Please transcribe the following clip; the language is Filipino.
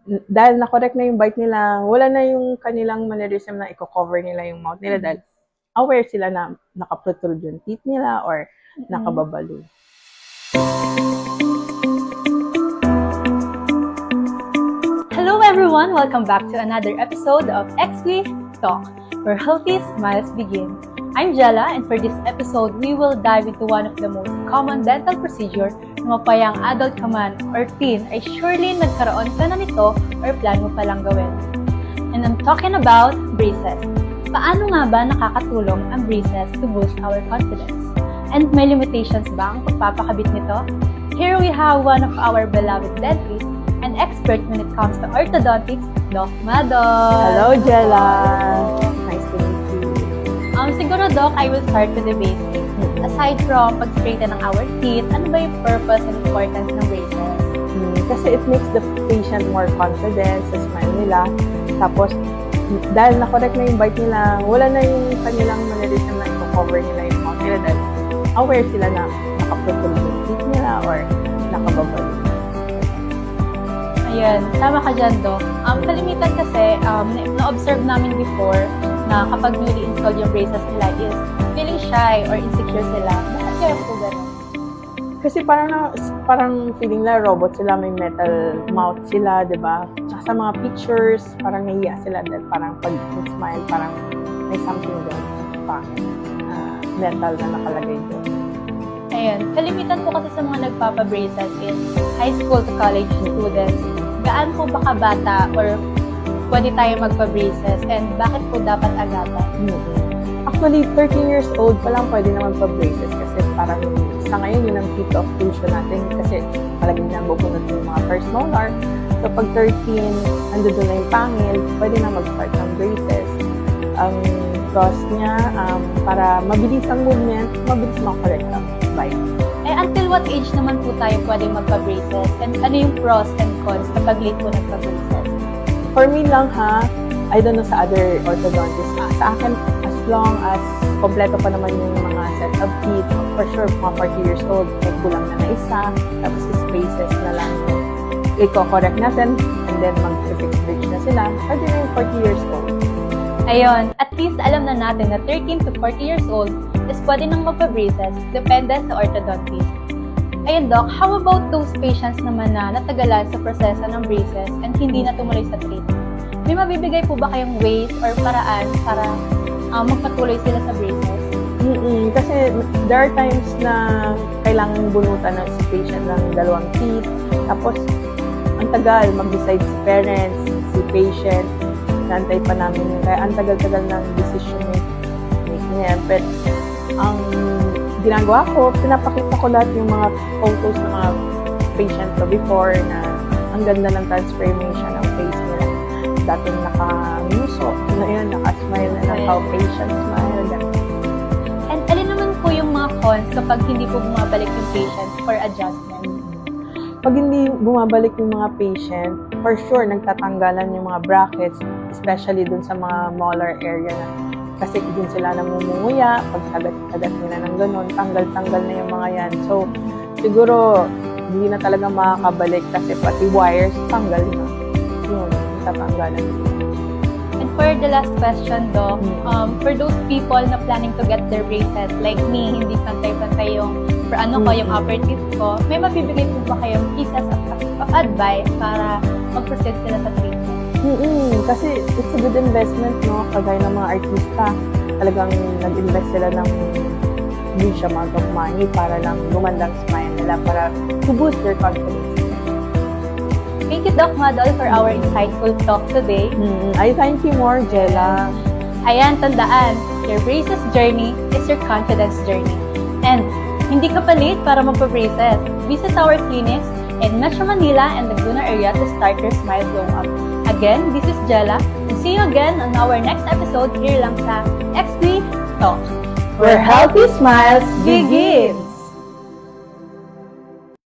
dahil na-correct na yung bite nila, wala na yung kanilang mannerism na i-cover nila yung mouth nila dahil aware sila na nakaprotrude yung teeth nila or nakababalo. Hello everyone! Welcome back to another episode of XP Talk, where healthy smiles begin. I'm Jella, and for this episode, we will dive into one of the most common dental procedure na mapayang adult ka man or teen ay surely nagkaroon ka na nito or plan mo palang gawin. And I'm talking about braces. Paano nga ba nakakatulong ang braces to boost our confidence? And may limitations ba ang pagpapakabit nito? Here we have one of our beloved dentists, an expert when it comes to orthodontics, Doc Madol. Hello, Jella! Nice to meet you. Siguro, Doc, I will start with the basics. Aside from pag-straighten ng our teeth, ano ba yung purpose and importance ng braces? Kasi it makes the patient more confident sa smile nila. Tapos, dahil na-correct na yung bite nila, wala na yung kanilang mannerism na i-cover nila yung mouth nila dahil aware sila na nakaprotrude yung teeth nila or nakababalo. Ayan, tama ka dyan, Doc. Kalimitan kasi, na-observe namin before na kapag newly installed yung braces nila is feeling shy or insecure sila. Bakit kaya po gano'n? Kasi parang feeling nila robot sila, may metal mouth sila, di ba? Tsaka sa mga pictures, parang nahiya sila dahil parang pag smile, parang may something doon, metal na nakalagay doon. Ayun, kalimitan po kasi sa mga nagpapa-braces is high school to college students. Gaan po ba kabata or pwede tayo magpa-braces and bakit po dapat agapan? Actually, 13 years old pa lang pwede na magpa-braces kasi parang sa ngayon yun ang peak of fusion natin kasi palagi na bubunot yung mga first molar. So pag 13, ando doon na yung pangil, pwede na mag-start ng braces. Ang cost niya, para mabilis ang movement, mabilis makorect ang bite. Until what age naman po tayo pwedeng magpa-braces? And ano yung pros and cons kapag late po nagpa-braces? For me lang I don't know sa other orthodontists. Sa akin, as long as kompleto pa naman yung mga set of teeth, for sure, mga 40 years old, may kulang na isa, tapos spaces na lang i-correct natin, and then mag-fix bridge na sila, pwede na yung 40 years old. Ayun, at least alam na natin na 13 to 40 years old is pwede nang magpa-braces, depende sa orthodontist. Ayun, Doc, how about those patients naman na natagalan sa proseso ng braces and hindi na tumuloy sa treatment? May mabibigay po ba kayong ways or paraan para magpatuloy sila sa braces? Kasi there are times na kailangan bunutan ng si patient ng dalawang teeth, tapos ang tagal mag-decide si parents, si patient, naantay pa namin yun. Kaya ang tagal-tagal ng decision making niya. But ang ginagawa ko, pinapakita ko lahat yung mga photos ng mga patient ko before na ang ganda ng transformation ng face nila. Dating naka-muso, ngayon naka-smile na naka-patient smile. And alin naman po yung mga cons kapag hindi po bumabalik yung patient for adjustment? Pag hindi bumabalik yung mga patient, for sure, nagtatanggalan yung mga brackets, especially dun sa mga molar area na kasi dun sila namumuya, pag tagat-tagat nila ng ganun, tanggal-tanggal na yung mga yan. So, siguro, hindi na talaga makakabalik kasi pati wires, tanggal na. Yun, tatanggalan. And for the last question, Doc, for those people na planning to get their braces, like me, hindi pantay-pantay yung yung upper teeth ko, may mabibigay po ba kayong pieces of advice para mag-proceed sila sa treatment? Kasi it's a good investment, no? Kagaya ng mga artista, talagang nag-invest sila ng huge amount of money para lang gumandang smile nila, para to boost their confidence. Thank you, Doc Madol, for our insightful talk today. I thank you more, Jella. Ayan, tandaan, your braces journey is your confidence journey. And hindi ka pa late para magpa-braces. Visit our clinics in Metro Manila and Laguna area to start your smile glow up. Again, this is Jella, and see you again on our next episode here lang sa XP Talk, Where healthy smiles begin!